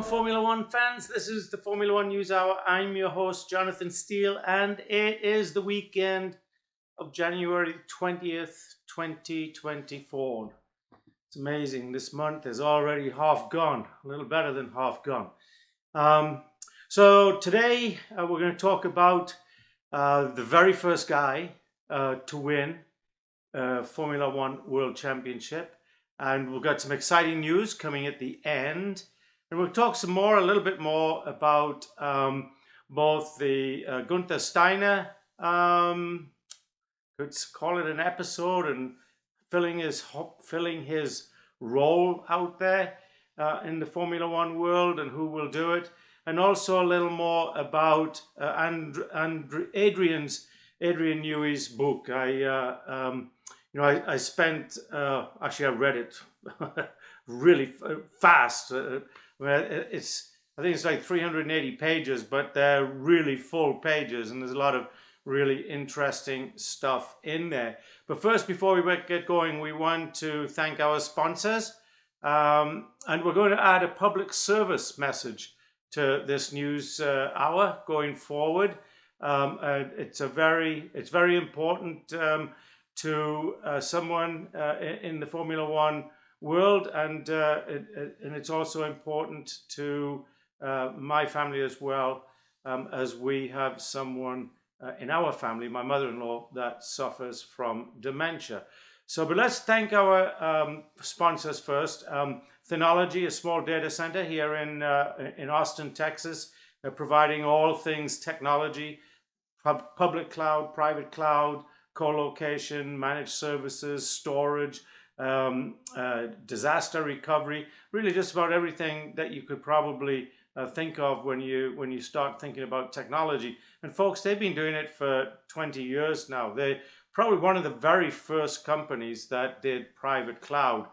Formula One fans. This is the Formula One News Hour. I'm your host, Jonathan Steele, and it is the weekend of January 20th, 2024. It's amazing. This month is already half gone, a little better than half gone. So today we're going to talk about the very first guy to win Formula One World Championship. And we've got some exciting news coming at the end. And we'll talk a little bit more about both the Gunther Steiner, let's call it an episode, and filling his role out there in the Formula One world and who will do it. And also a little more about Adrian Newey's book. I spent, actually I read it really fast. I think it's like 380 pages, but they're really full pages, and there's a lot of really interesting stuff in there. But first, before we get going, we want to thank our sponsors, and we're going to add a public service message to this news hour going forward. It's very important to someone in the Formula One world, and it's also important to my family as well, as we have someone in our family, my mother-in-law, that suffers from dementia. But let's thank our sponsors first. Thenology, a small data center here in Austin, Texas, providing all things technology, public cloud, private cloud, co-location, managed services, storage, disaster recovery, really just about everything that you could probably think of when you start thinking about technology. And folks, they've been doing it for 20 years now. They're probably one of the very first companies that did private cloud.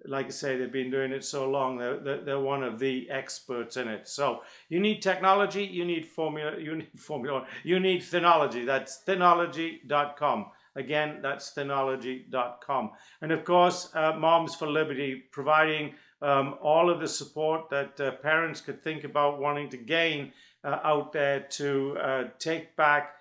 Like I say, they've been doing it so long, they're one of the experts in it. So you need technology, you need formula, you need Thenology. That's Thenology.com. Again, that's Thenology.com. And of course, Moms for Liberty, providing all of the support that parents could think about wanting to gain out there to take back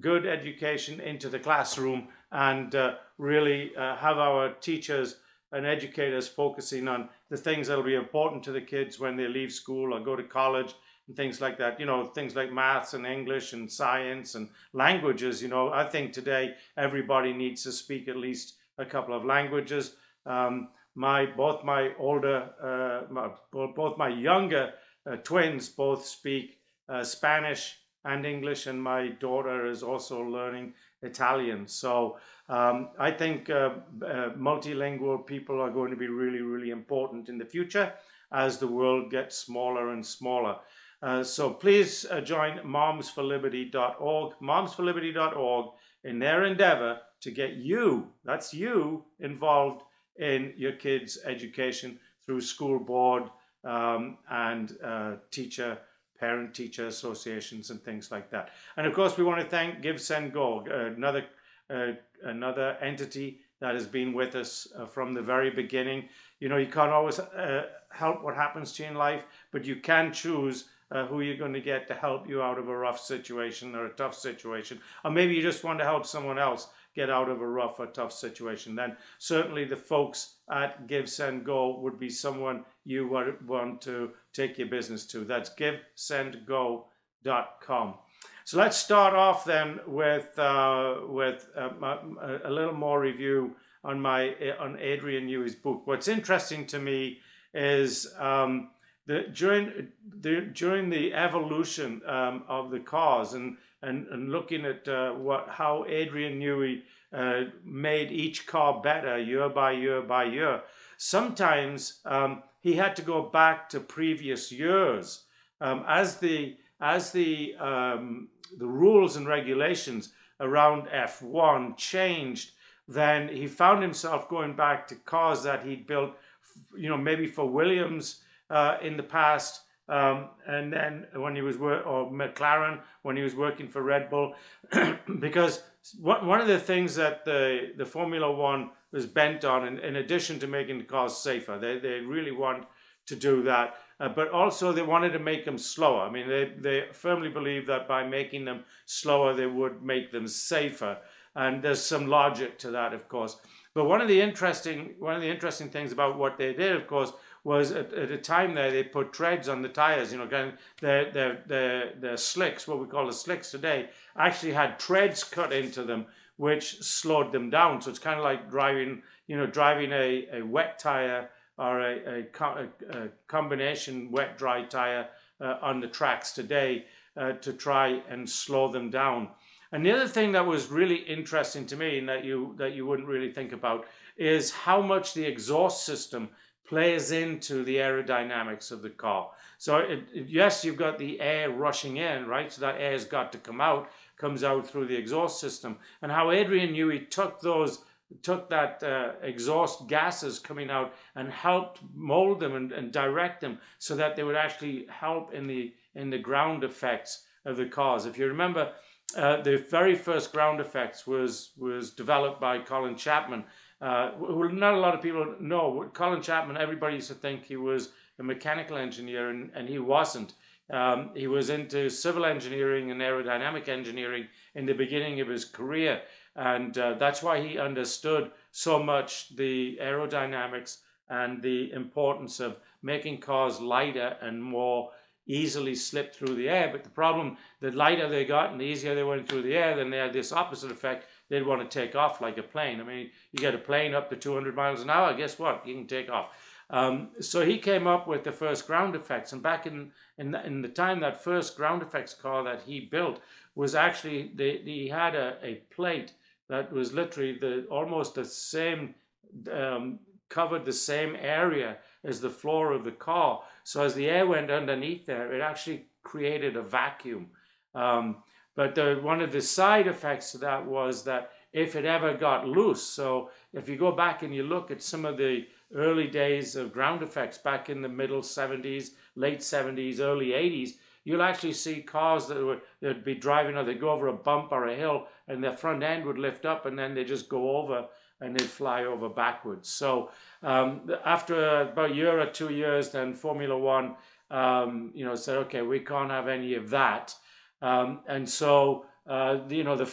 good education into the classroom and really have our teachers and educators focusing on the things that will be important to the kids when they leave school or go to college and things like that. Things like maths and English and science and languages. I think today everybody needs to speak at least a couple of languages. Both my younger twins both speak Spanish and English, and my daughter is also learning Italian. So I think multilingual people are going to be really, really important in the future as the world gets smaller and smaller. So please join momsforliberty.org, momsforliberty.org, in their endeavor to get you, that's you, involved in your kids' education through school board and parent-teacher associations and things like that. And of course, we want to thank Give, Send, Go, another entity that has been with us from the very beginning. You can't always help what happens to you in life, but you can choose who you're going to get to help you out of a rough situation or a tough situation. Or maybe you just want to help someone else get out of a rough or tough situation. Then certainly the folks at Give, Send, Go would be someone you would want to take your business to. That's givesendgo.com. So let's start off then with a little more review on Adrian Newey's book. What's interesting to me is during the evolution of the cars and looking at how Adrian Newey made each car better year by year by year. Sometimes he had to go back to previous years as the rules and regulations around F1 changed. Then he found himself going back to cars that he'd built, maybe for Williams in the past, and then when he was or McLaren when he was working for Red Bull, because one of the things that the Formula One was bent on, in addition to making the cars safer, they really want to do that. But also they wanted to make them slower. I mean, they firmly believed that by making them slower, they would make them safer. And there's some logic to that, of course. But one of the interesting things about what they did, of course, was at a time there they put treads on the tires. You know, their slicks, what we call the slicks today, actually had treads cut into them, which slowed them down. So it's kind of like driving a wet tire or a combination wet-dry tire on the tracks today to try and slow them down. And the other thing that was really interesting to me, and that you wouldn't really think about, is how much the exhaust system plays into the aerodynamics of the car. So yes, you've got the air rushing in, right? So that air's got to comes out through the exhaust system. And how Adrian Newey took that exhaust gases coming out and helped mold them and direct them so that they would actually help in the ground effects of the cars. If you remember, the very first ground effects was developed by Colin Chapman, who not a lot of people know. Colin Chapman, everybody used to think he was a mechanical engineer, and he wasn't. He was into civil engineering and aerodynamic engineering in the beginning of his career, and that's why he understood so much the aerodynamics and the importance of making cars lighter and more easily slip through the air. But the problem, the lighter they got and the easier they went through the air, then they had this opposite effect. They'd want to take off like a plane. I mean, you get a plane up to 200 miles an hour, guess what? You can take off. So he came up with the first ground effects. And back in the time, that first ground effects car that he built was actually, he had a plate that was literally almost the same, covered the same area as the floor of the car. So as the air went underneath there, it actually created a vacuum. But one of the side effects of that was that if it ever got loose, so if you go back and you look at some of the early days of ground effects back in the middle 70s, late 70s, early 80s, you'll actually see cars that'd be driving, or they'd go over a bump or a hill, and their front end would lift up, and then they just go over and they'd fly over backwards. So after about a year or 2 years, then Formula One, said, okay, we can't have any of that. And so, the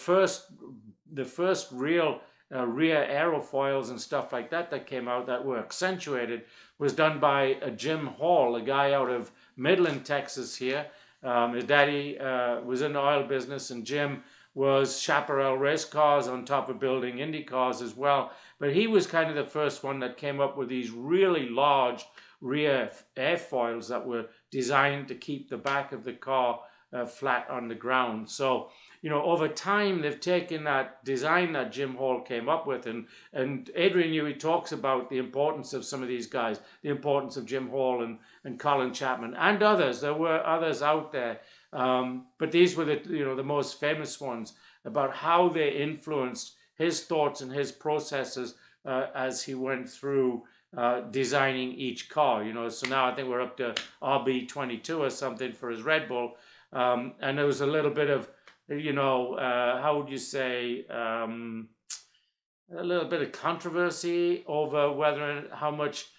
first real rear aerofoils and stuff like that came out that were accentuated was done by Jim Hall, a guy out of Midland, Texas here. His daddy was in the oil business, and Jim was chaparral race cars on top of building Indy cars as well. But he was kind of the first one that came up with these really large rear airfoils that were designed to keep the back of the car flat on the ground. So, over time, they've taken that design that Jim Hall came up with, and Adrian Newey talks about the importance of some of these guys, the importance of Jim Hall and Colin Chapman and others. There were others out there, but these were the most famous ones, about how they influenced his thoughts and his processes as he went through designing each car. So now I think we're up to RB22 or something for his Red Bull, and there was a little bit of, how would you say, a little bit of controversy over how much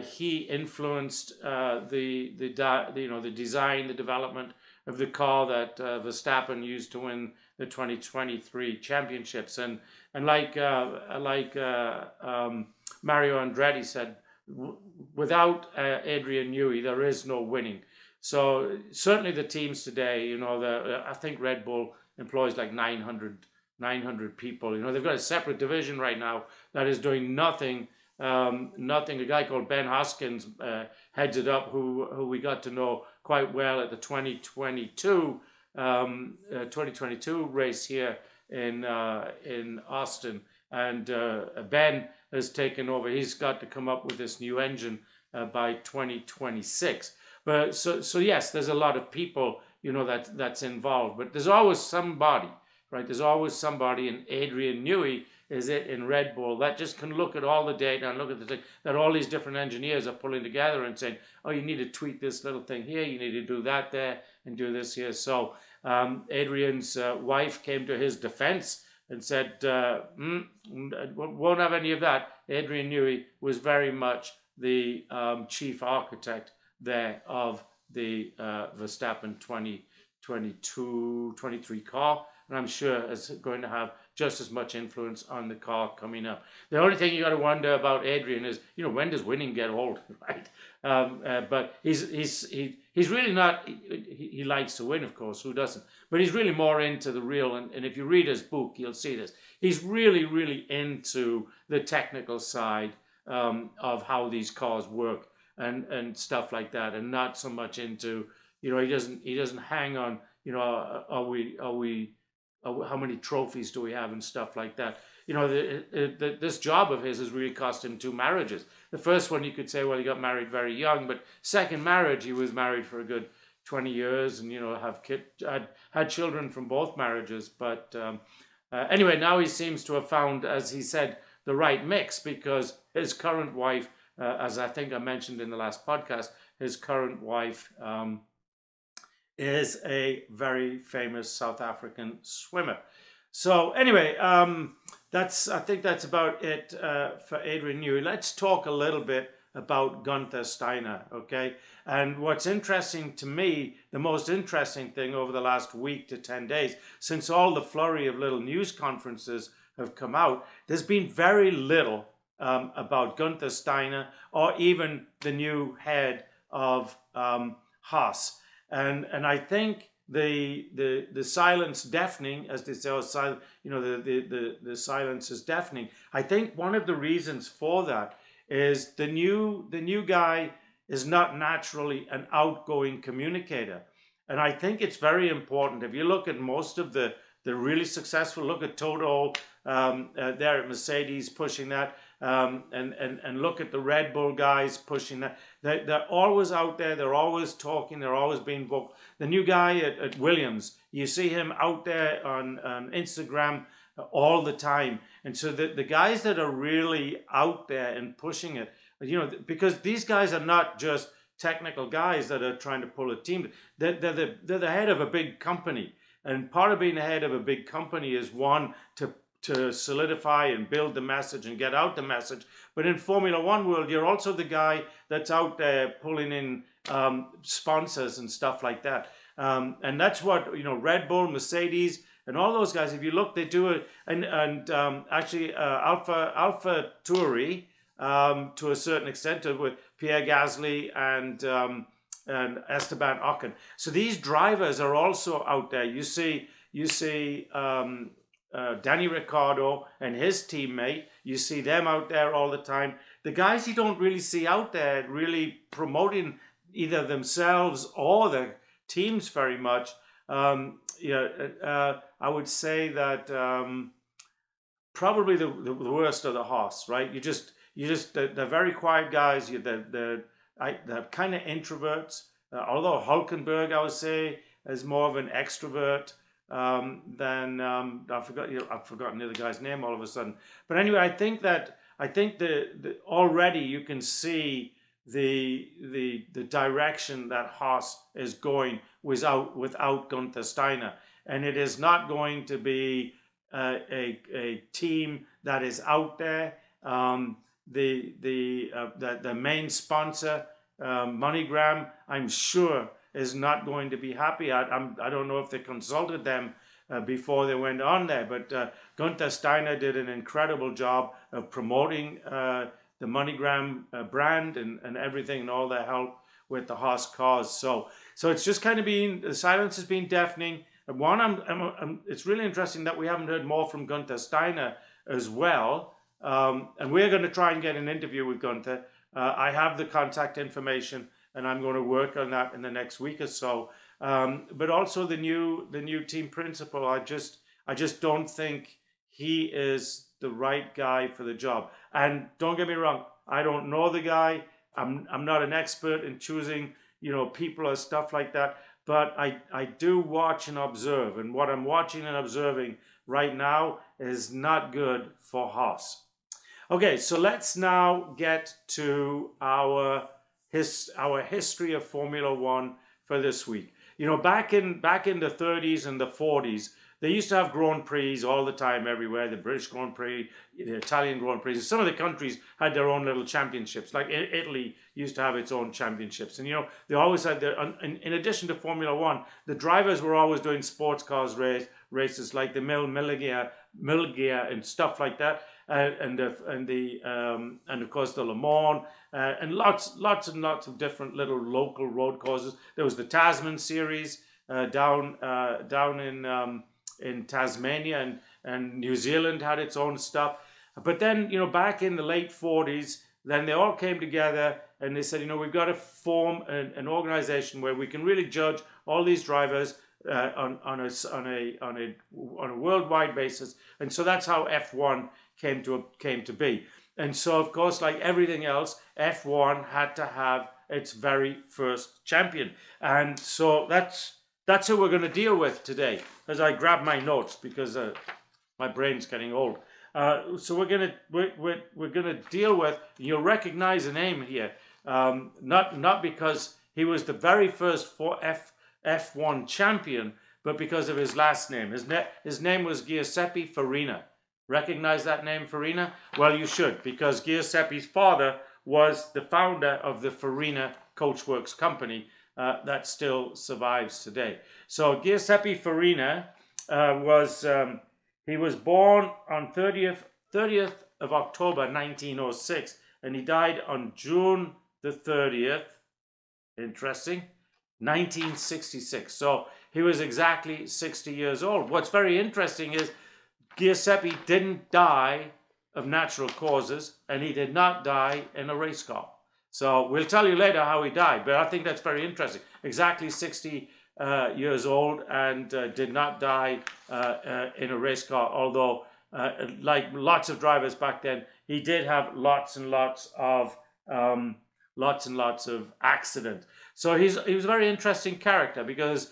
he influenced the design, the development of the car that Verstappen used to win the 2023 championships. And like Mario Andretti said, without Adrian Newey, there is no winning. So certainly the teams today, I think Red Bull employs like 900 people. They've got a separate division right now that is doing nothing. A guy called Ben Hoskins heads it up, who we got to know quite well at the 2022 race here in Austin. And Ben has taken over. He's got to come up with this new engine by 2026. But so yes, there's a lot of people, that's involved. But there's always somebody, right? There's always somebody, and Adrian Newey is it in Red Bull that just can look at all the data and look at the thing that all these different engineers are pulling together and saying, oh, you need to tweak this little thing here, you need to do that there, and do this here. So Adrian's wife came to his defense and said, won't have any of that. Adrian Newey was very much the chief architect there of the Verstappen 2022-23 car, and I'm sure is going to have just as much influence on the car coming up. The only thing you got to wonder about Adrian is, when does winning get old, right? But he's really not. He likes to win, of course. Who doesn't? But he's really more into the real. And if you read his book, you'll see this. He's really into the technical side of how these cars work and stuff like that, and not so much into, he doesn't hang on, how many trophies do we have and stuff like that. This job of his has really cost him 2 marriages. The first one, you could say, well, he got married very young, but second marriage, he was married for a good 20 years and, had children from both marriages. But anyway, now he seems to have found, as he said, the right mix, because his current wife, as I think I mentioned in the last podcast, his current wife is a very famous South African swimmer. So anyway, I think that's about it for Adrian Newey. Let's talk a little bit about Gunther Steiner, okay? And what's interesting to me, the most interesting thing over the last week to 10 days, since all the flurry of little news conferences have come out, there's been very little about Gunther Steiner or even the new head of Haas. And I think the silence deafening, as they say, the silence is deafening. I think one of the reasons for that is the new guy is not naturally an outgoing communicator. And I think it's very important. If you look at most of the really successful, look at Toto there at Mercedes pushing that, and look at the Red Bull guys pushing that. They're always out there. They're always talking. They're always being vocal. The new guy at Williams, you see him out there on Instagram all the time. And so the guys that are really out there and pushing it, because these guys are not just technical guys that are trying to pull a team. They're the head of a big company. And part of being the head of a big company is, one, to solidify and build the message and get out the message. But in Formula One world, you're also the guy that's out there pulling in sponsors and stuff like that. And that's what, Red Bull, Mercedes, and all those guys, if you look, they do it. And actually, Alpha Tauri, to a certain extent, with Pierre Gasly and Esteban Ocon. So these drivers are also out there. You see Danny Ricciardo and his teammate. You see them out there all the time. The guys you don't really see out there really promoting either themselves or their teams very much. I would say that probably the worst are the Haas, right? They're very quiet guys. They're kind of introverts. Although Hulkenberg, I would say, is more of an extrovert than I've forgotten the other guy's name all of a sudden. But anyway, I think the already you can see the direction that Haas is going without Gunther Steiner, and it is not going to be a team that is out there. The main sponsor, MoneyGram, I'm sure is not going to be happy. I don't know if they consulted them before they went on there, but Gunther Steiner did an incredible job of promoting the MoneyGram brand and everything, and all their help with the Haas cause. So it's just kind of the silence has been deafening. And it's really interesting that we haven't heard more from Gunther Steiner as well. And we're going to try and get an interview with Gunther. I have the contact information, and I'm going to work on that in the next week or so. But also the new team principal, I just don't think he is the right guy for the job. And don't get me wrong, I don't know the guy. I'm not an expert in choosing people or stuff like that. But I do watch and observe, and what I'm watching and observing right now is not good for Haas. Okay, so let's now get to our history of Formula One for this week. Back in the 30s and the 40s, they used to have Grand Prix all the time everywhere. The British Grand Prix, the Italian Grand Prix. Some of the countries had their own little championships. Like Italy used to have its own championships, and they always had their. In addition to Formula One, the drivers were always doing sports cars races like the Milgia and stuff like that. And of course the Le Mans and lots and lots of different little local road courses. There was the Tasman series down in Tasmania, and New Zealand had its own stuff. But then back in the late 40s, then they all came together and they said, we've got to form an organization where we can really judge all these drivers on a worldwide basis. And so that's how F1 came to be. And so, of course, like everything else, F1 had to have its very first champion. And so that's who we're going to deal with today, as I grab my notes because my brain's getting old. So we're gonna deal with. You'll recognize the name here, not because he was the very first F1 champion, but because of his last name. His name was Giuseppe Farina. Recognize that name, Farina? Well, you should, because Giuseppe's father was the founder of the Farina Coachworks company that still survives today. So Giuseppe Farina he was born on 30th of October 1906, and he died on June the 30th. Interesting. 1966. So he was exactly 60 years old. What's very interesting is Giuseppe didn't die of natural causes, and he did not die in a race car. So we'll tell you later how he died, but I think that's very interesting. Exactly 60 years old, and did not die in a race car, although like lots of drivers back then, he did have lots and lots of accidents. So he was a very interesting character because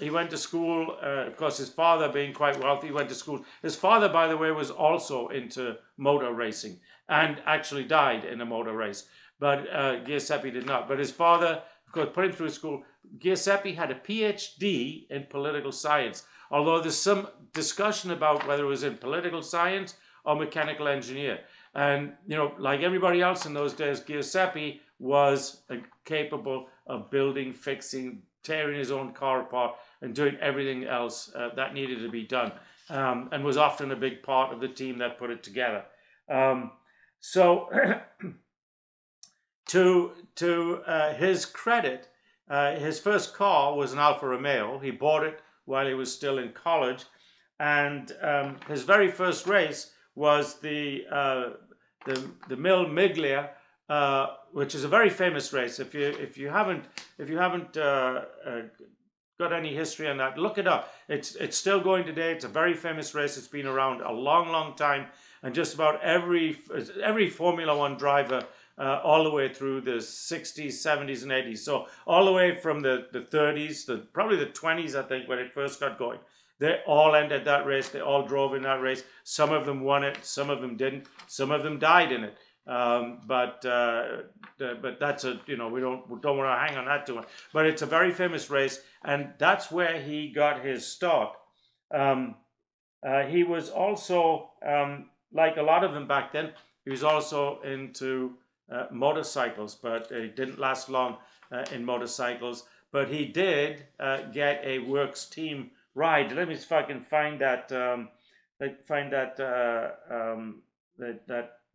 he went to school. Of course, his father being quite wealthy, went to school. His father, by the way, was also into motor racing and actually died in a motor race. But Giuseppe did not. But his father, of course, put him through school. Giuseppe had a PhD in political science, although there's some discussion about whether it was in political science or mechanical engineer. And, like everybody else in those days, Giuseppe was capable of building, fixing, tearing his own car apart and doing everything else that needed to be done, and was often a big part of the team that put it together. So to his credit, his first car was an Alfa Romeo. He bought it while he was still in college, and his very first race was the Mil Miglia, which is a very famous race. If you haven't got any history on that, look it up. It's still going today. It's a very famous race. It's been around a long time, and just about every Formula One driver, all the way through the 60s, 70s, and 80s. So all the way from the 30s, probably the 20s, I think, when it first got going. They all entered that race. They all drove in that race. Some of them won it. Some of them didn't. Some of them died in it. But that's we don't want to hang on that too much. But it's a very famous race, and that's where he got his start. He was also, like a lot of them back then, he was also into motorcycles, but it didn't last long in motorcycles. But he did get a works team ride. Let me see if I can find that.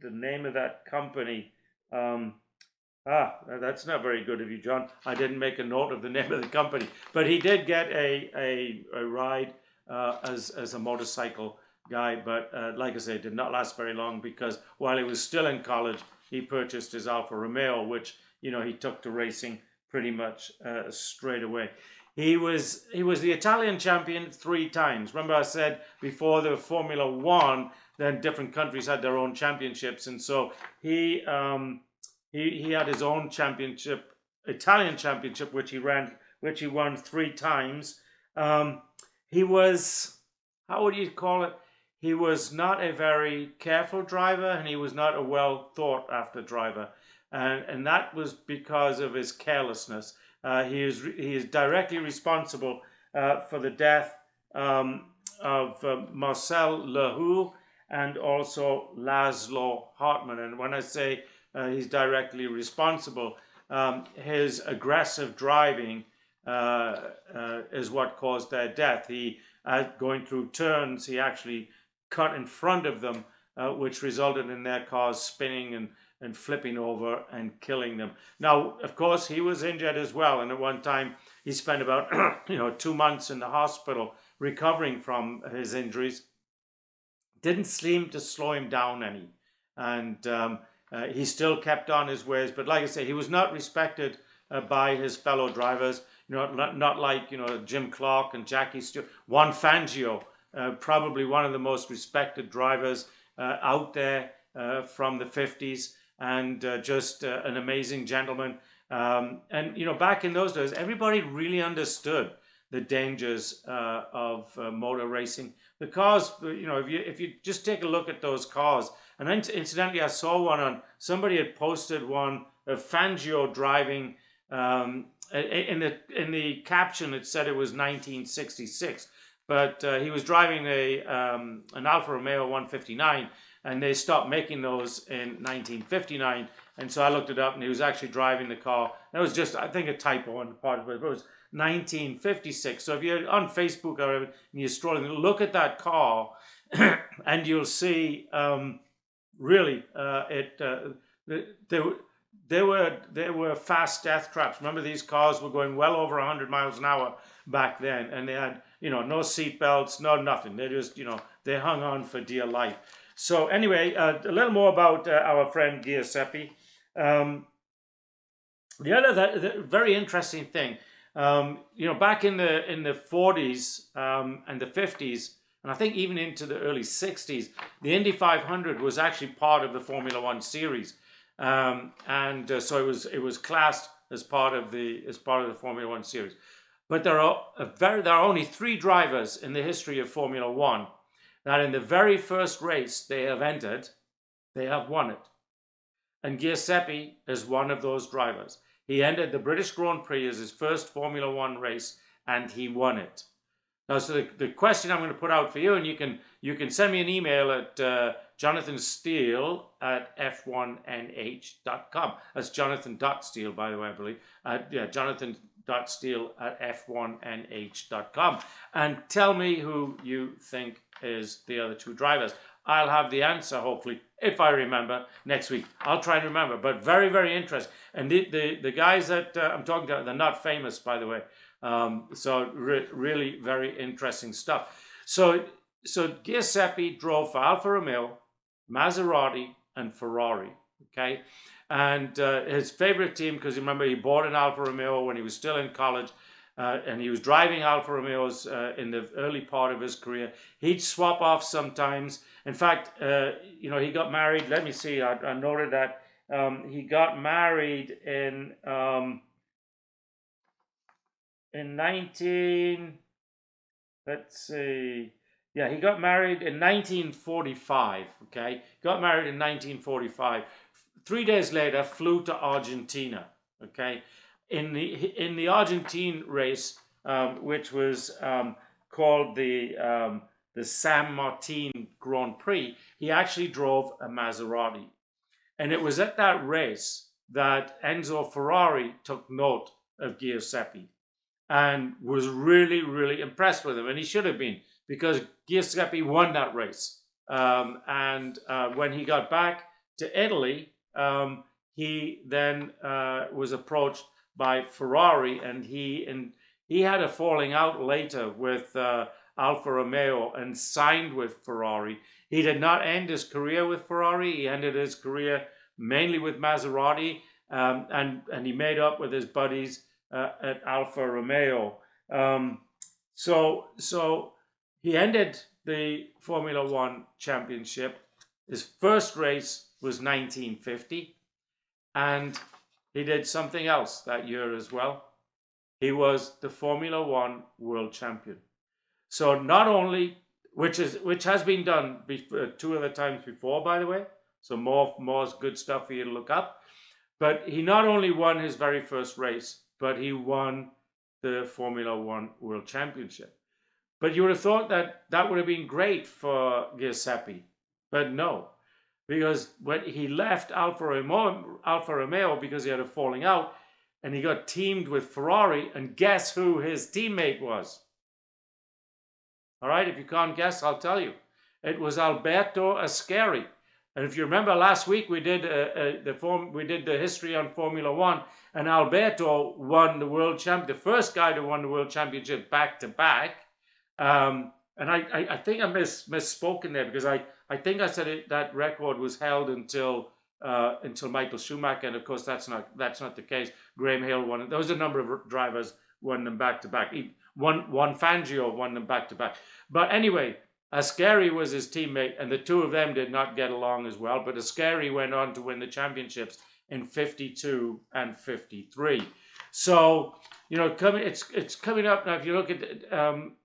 The name of that company. That's not very good of you, John. I didn't make a note of the name of the company, but he did get a ride as a motorcycle guy. But like I say, it did not last very long, because while he was still in college, he purchased his Alfa Romeo, which he took to racing pretty much straight away. He was the Italian champion 3 times. Remember I said before the Formula One, then different countries had their own championships, and so he had his own championship, Italian championship, which he won 3 times. He was, how would you call it? He was not a very careful driver, and he was not a well thought after driver, and that was because of his carelessness. He is directly responsible for the death Marcel Lehoux and also Laszlo Hartmann. And when I say he's directly responsible, his aggressive driving is what caused their death. He, going through turns, he actually cut in front of them, which resulted in their cars spinning and flipping over and killing them. Now, of course, he was injured as well, and at one time he spent about 2 months in the hospital recovering from his injuries. Didn't seem to slow him down any, and he still kept on his ways. But like I say, he was not respected by his fellow drivers. Not like Jim Clark and Jackie Stewart. Juan Fangio, probably one of the most respected drivers out there from the 50s, and just an amazing gentleman. And back in those days, everybody really understood the dangers of motor racing. The cars, if you just take a look at those cars, and then incidentally, I saw one on, somebody had posted one of Fangio driving. In the caption, it said it was 1966, but he was driving an Alfa Romeo 159, and they stopped making those in 1959. And so I looked it up, and he was actually driving the car. That was just, I think, a typo on the part of it. But it was 1956. So if you're on Facebook or and you're strolling, look at that car, and you'll see really there were fast death traps. Remember, these cars were going well over 100 miles an hour back then, and they had no seat belts, no nothing. They just they hung on for dear life. So anyway, a little more about our friend Giuseppe. The other very interesting thing, back in the 40s and the 50s, and I think even into the early 60s, the Indy 500 was actually part of the Formula One series, so it was classed as part of the Formula One series. But there are only 3 drivers in the history of Formula One that in the very first race they have entered, they have won it. And Giuseppe is one of those drivers. He entered the British Grand Prix as his first Formula One race, and he won it. Now, so the question I'm going to put out for you, and you can send me an email at jonathansteele@f1nh.com. That's Jonathan.Steele, by the way, I believe. Jonathan.Steele@f1nh.com. And tell me who you think is the other 2 drivers. I'll have the answer, hopefully, if I remember, next week. I'll try and remember, but very, very interesting. And the guys that I'm talking to, they're not famous, by the way. So really very interesting stuff. So Giuseppe drove for Alfa Romeo, Maserati, and Ferrari. Okay, and his favorite team, because remember he bought an Alfa Romeo when he was still in college, and he was driving Alfa Romeos in the early part of his career. He'd swap off sometimes. In fact, he got married. Let me see. I noted that he got married in 19. Let's see. Yeah, he got married in 1945. Okay, got married in 1945. 3 days later, flew to Argentina. Okay, in the Argentine race, which was called the San Martin Grand Prix, he actually drove a Maserati, and it was at that race that Enzo Ferrari took note of Giuseppe and was really, really impressed with him, and he should have been, because Giuseppe won that race. And when he got back to Italy, he then was approached by Ferrari, and he had a falling out later with Alfa Romeo and signed with Ferrari. He did not end his career with Ferrari. He ended his career mainly with Maserati, and he made up with his buddies at Alfa Romeo. So he ended the Formula One championship. His first race was 1950, and he did something else that year as well. He was the Formula One world champion. So not only, which has been done 2 other times before, by the way. So more good stuff for you to look up. But he not only won his very first race, but he won the Formula One World Championship. But you would have thought that that would have been great for Giuseppe. But no, because when he left Alfa Romeo because he had a falling out, and he got teamed with Ferrari, and guess who his teammate was? All right, if you can't guess, I'll tell you. It was Alberto Ascari. And if you remember last week, we did the history on Formula One, and Alberto won the world champ, the first guy to win the world championship back to back. And I think I misspoken there, because I think I said that record was held until Michael Schumacher, and of course that's not the case. Graham Hill won it. There was a number of drivers won them back to back. One Fangio won them back to back. But anyway, Ascari was his teammate, and the two of them did not get along as well. But Ascari went on to win the championships in 52 and 53. So, it's coming up now. If you look at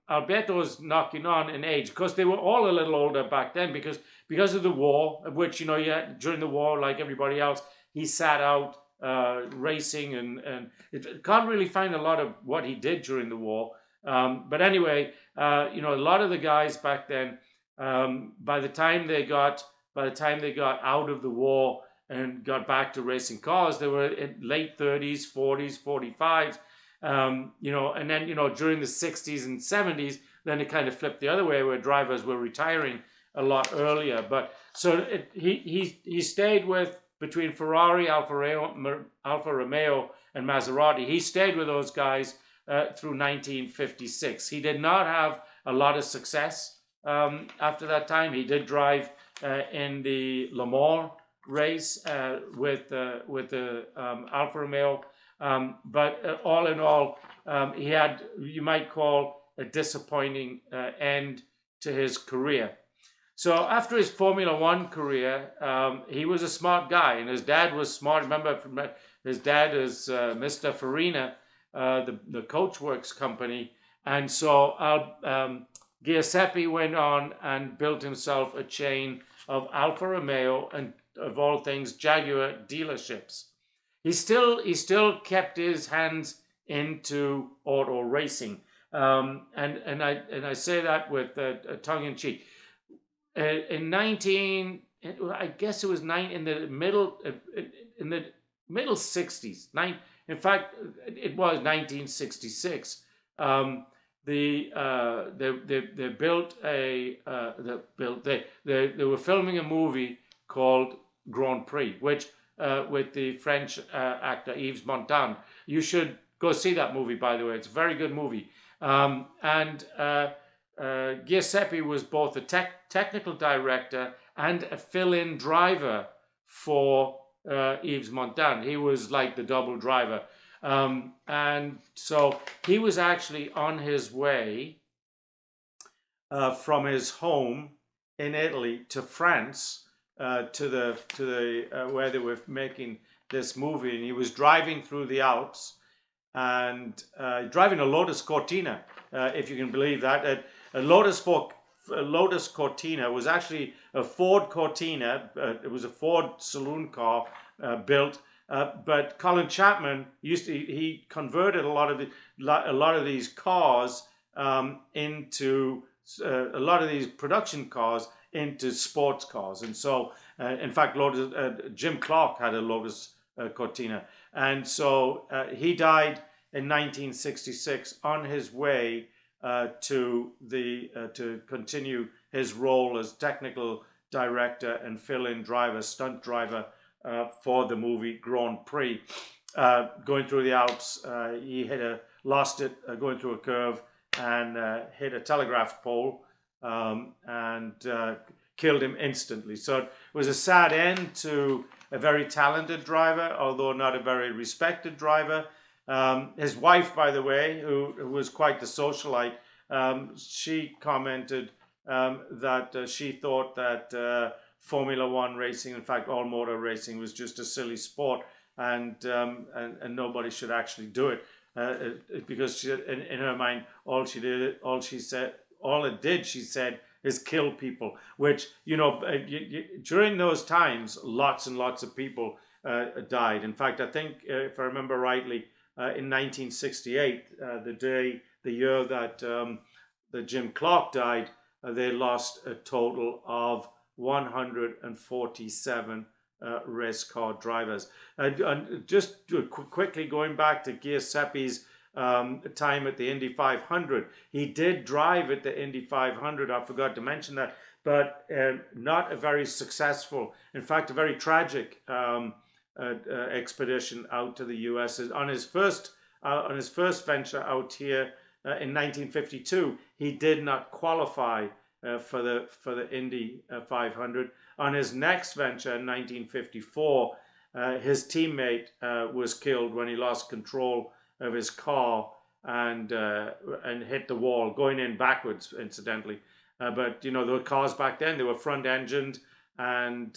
Alberto's knocking on in age, because they were all a little older back then, because of the war, which during the war, like everybody else, he sat out racing, and it can't really find a lot of what he did during the war. But anyway, a lot of the guys back then, by the time they got out of the war and got back to racing cars, they were in late 30s, 40s, 45s. And then, during the 60s and 70s, then it kind of flipped the other way, where drivers were retiring a lot earlier. But so he stayed between Ferrari, Alfa Romeo, and Maserati. He stayed with those guys through 1956. He did not have a lot of success after that time. He did drive in the Le Mans race with the Alfa Romeo. But all in all, he had, you might call, a disappointing end to his career. So after his Formula One career, he was a smart guy, and his dad was smart. Remember, his dad is Mr. Farina, the Coachworks company. And so Giuseppe went on and built himself a chain of Alfa Romeo and, of all things, Jaguar dealerships. He still kept his hands into auto racing, and I say that with tongue in cheek. In I guess it was in the middle 60s. In fact, it was 1966. They were filming a movie called Grand Prix, which with the French actor Yves Montand. You should go see that movie, by the way. It's a very good movie. And Giuseppe was both a technical director and a fill-in driver for Yves Montand. He was like the double driver. And so he was actually on his way from his home in Italy to France, to the where they were making this movie, and he was driving through the Alps and driving a Lotus Cortina, if you can believe that. A Lotus Cortina was actually a Ford Cortina. It was a Ford saloon car built. But Colin Chapman he converted a lot of these cars into a lot of these production cars into sports cars. And so, in fact, Jim Clark had a Lotus Cortina. And so he died in 1966 on his way to continue his role as technical director and fill-in driver, stunt driver for the movie Grand Prix. Going through the Alps, he lost it going through a curve and hit a telegraph pole and killed him instantly. So it was a sad end to a very talented driver, although not a very respected driver. His wife, by the way, who was quite the socialite, she commented that she thought that Formula One racing, in fact, all motor racing, was just a silly sport, and nobody should actually do it, because in her mind, she said, is kill people. Which during those times, lots and lots of people died. In fact, I think if I remember rightly, in 1968, the year that that Jim Clark died, they lost a total of 147 race car drivers. And just quickly going back to Giuseppe's time at the Indy 500, he did drive at the Indy 500. I forgot to mention that, but not a very successful, in fact, a very tragic expedition out to the U.S. On his first venture out here in 1952, he did not qualify for the Indy 500. On his next venture in 1954, his teammate was killed when he lost control of his car and hit the wall, going in backwards, incidentally. But you know, the cars back then, they were front engined, and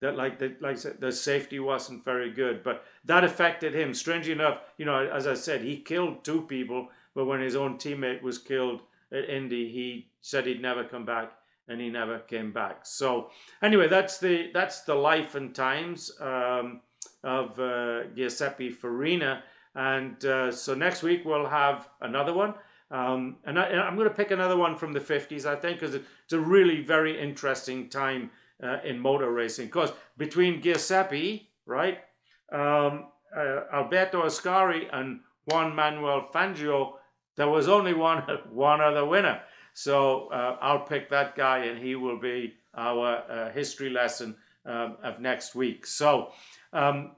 like I said, the safety wasn't very good. But that affected him. Strangely enough, you know, as I said, he killed 2 people, but when his own teammate was killed at Indy, he said he'd never come back, and he never came back. So anyway, that's the life and times of Giuseppe Farina. And so next week we'll have another one. And I'm going to pick another one from the 50s, I think, because it's a really very interesting time in motor racing. Because between Giuseppe, right, Alberto Ascari and Juan Manuel Fangio, there was only one other winner. So I'll pick that guy, and he will be our history lesson of next week. So I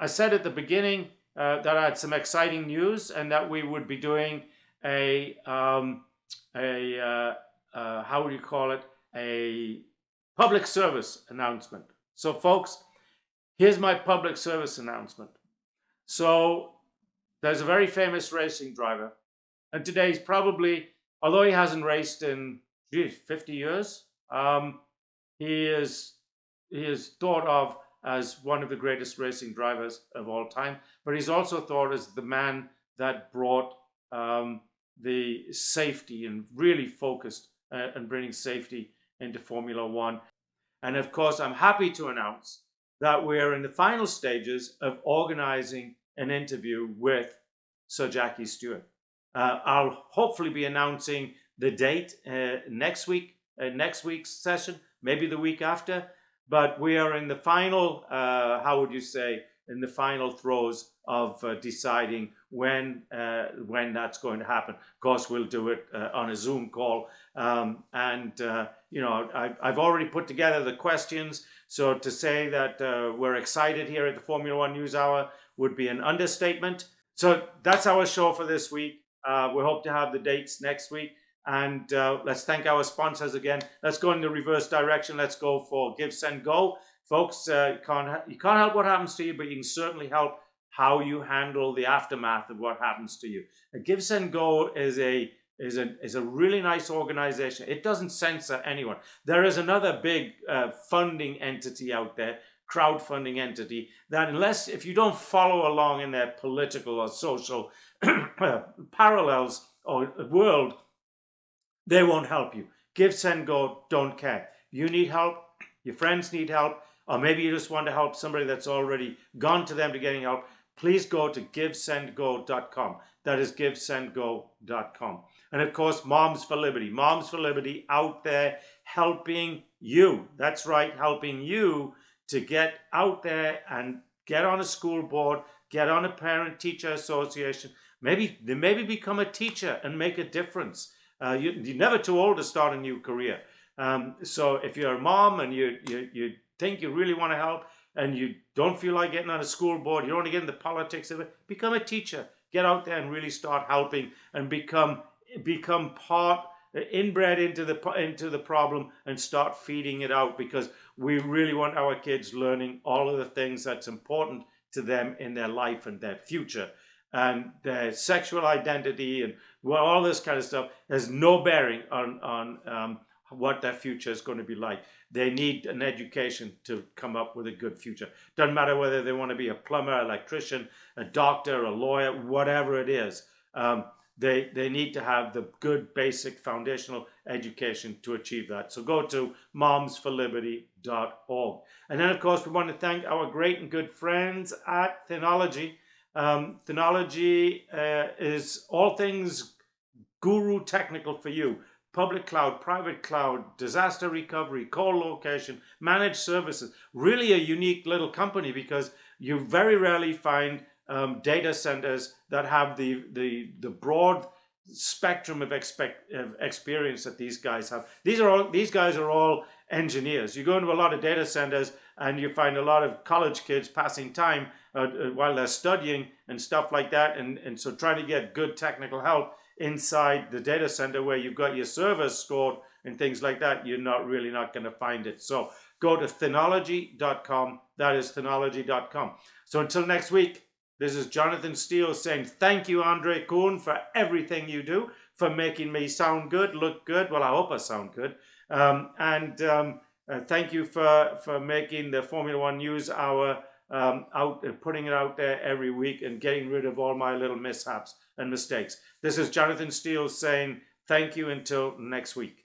said at the beginning that I had some exciting news, and that we would be doing a how would you call it, a public service announcement. So folks, here's my public service announcement. So there's a very famous racing driver, and today he's probably, although he hasn't raced in 50 years, he is thought of as one of the greatest racing drivers of all time. But he's also thought as the man that brought the safety and really focused on bringing safety into Formula One. And of course, I'm happy to announce that we're in the final stages of organizing an interview with Sir Jackie Stewart. I'll hopefully be announcing the date next week's session, maybe the week after. But we are in the final, in the final throes of deciding when that's going to happen. Of course, we'll do it on a Zoom call. You know, I've already put together the questions. So to say that we're excited here at the Formula One News Hour would be an understatement. So that's our show for this week. We hope to have the dates next week. And let's thank our sponsors again. Let's go in the reverse direction. Let's go for Give, Send, Go. Folks, you can't help what happens to you, but you can certainly help how you handle the aftermath of what happens to you. Give, Send, Go is a really nice organization. It doesn't censor anyone. There is another big funding entity out there, crowdfunding entity, that if you don't follow along in their political or social parallels or world, they won't help you. Give, Send, Go, don't care. You need help, your friends need help, or maybe you just want to help somebody that's already gone to them to getting help. Please go to givesendgo.com. That is givesendgo.com. And of course, Moms for Liberty. Moms for Liberty out there helping you. That's right, helping you to get out there and get on a school board, get on a parent-teacher association, maybe become a teacher and make a difference. You're never too old to start a new career. So if you're a mom and you think you really want to help and you don't feel like getting on a school board, you don't want to get into politics of it, become a teacher. Get out there and really start helping and become part, inbred into the problem, and start feeding it out, because we really want our kids learning all of the things that's important to them in their life and their future. And their sexual identity and all this kind of stuff has no bearing on what their future is going to be like. They need an education to come up with a good future. Doesn't matter whether they want to be a plumber, electrician, a doctor, a lawyer, whatever it is. They need to have the good basic foundational education to achieve that. So go to momsforliberty.org. And then, of course, we want to thank our great and good friends at Thenology. Thenology is all things guru technical for you. Public cloud, private cloud, disaster recovery, co-location, managed services. Really a unique little company, because you very rarely find data centers that have the broad spectrum of experience that these guys have. These guys are all engineers. You go into a lot of data centers and you find a lot of college kids passing time while they're studying and stuff like that. And so trying to get good technical help inside the data center where you've got your servers stored and things like that, you're not going to find it. So go to Thenology.com. That is Thenology.com. So until next week, this is Jonathan Steele saying thank you, Andre Kuhn, for everything you do, for making me sound good, look good. Well, I hope I sound good. Thank you for making the Formula One News Hour putting it out there every week and getting rid of all my little mishaps and mistakes. This is Jonathan Steele saying thank you until next week.